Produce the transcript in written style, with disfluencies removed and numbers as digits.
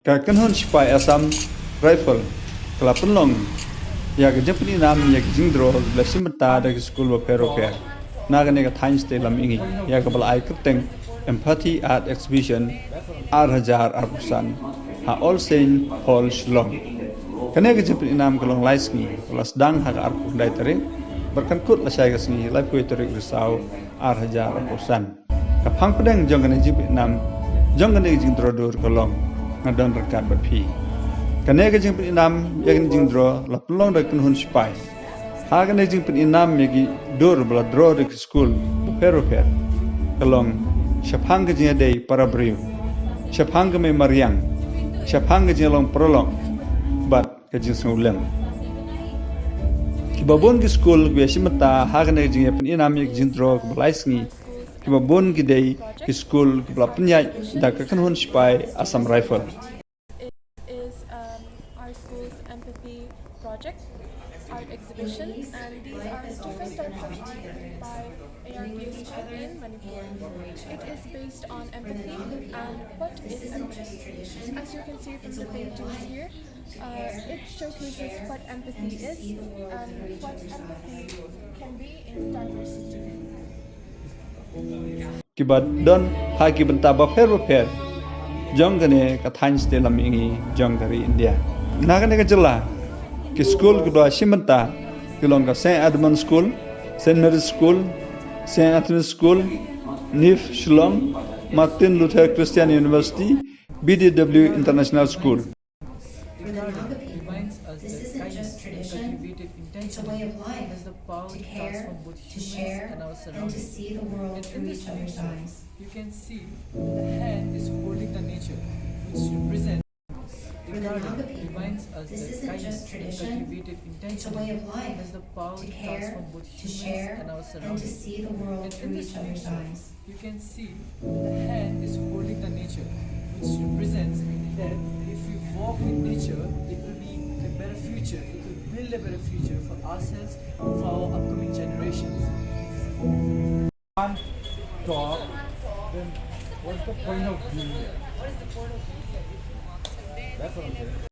Kakan hon sipai Assam Rifle kelapun long ya ke jepni nam ya ke jingdro la simta da ke school of fair naga ne ka thains te lam ingi ya ke bal ai kerteng empathy art exhibition ar arpusan ha all saint hall shillong kane ke jepni nam ke long laisni las dang ha arpu dai tare berkan kut la sai gasni lai pui tare risau arpusan ka phang pedang jong ne jepni nam jong ne jingdro dur ke long ngadon rekat berpi. Kane ke jing peninam yang jing dro la pelong da kun hun spai. Ha kane jing peninam yagi dor bla dro de school pero kalong syapang ke jing dei para briu. Syapang ke me mariang. Syapang ke jing long prolong bat ke jing sungulem. Kibabon ke school ke simata ha kane jing peninam yagi jing dro ke belaisngi. Kibabon ke dei ke school ke bla penyai da ke kun hun spai Assam Rifle. Our school's empathy project, art exhibition, and these are different types of art by ARPS in Manipur. It is based on empathy and what is empathy. As you can see from the paintings here, it showcases what empathy is and what empathy can be in diversity. Kibat don haki benta bafer jong gane ka thains te lam ingi jong dari India nagane ka jela ki school ki do simenta ki long ka Saint Edmund School, Saint Mary's School, Saint Anthony School, NIF Shillong, Martin Luther Christian University, BDW International School. Reminds us that kindness, cultivated intentionally, has the power to transform both humans and our surroundings. And in this painting, you can see the hand is holding the nature, which represents. The garden reminds us that kindness, cultivated intentionally, has the power to transform both humans and our surroundings. And in this painting, you can see the hand is holding the nature, which represents that if we walk with nature, it will be a better future. It will build a better future for ourselves and for our upcoming generations. One talk, then what's the point of being here? That's what I'm saying.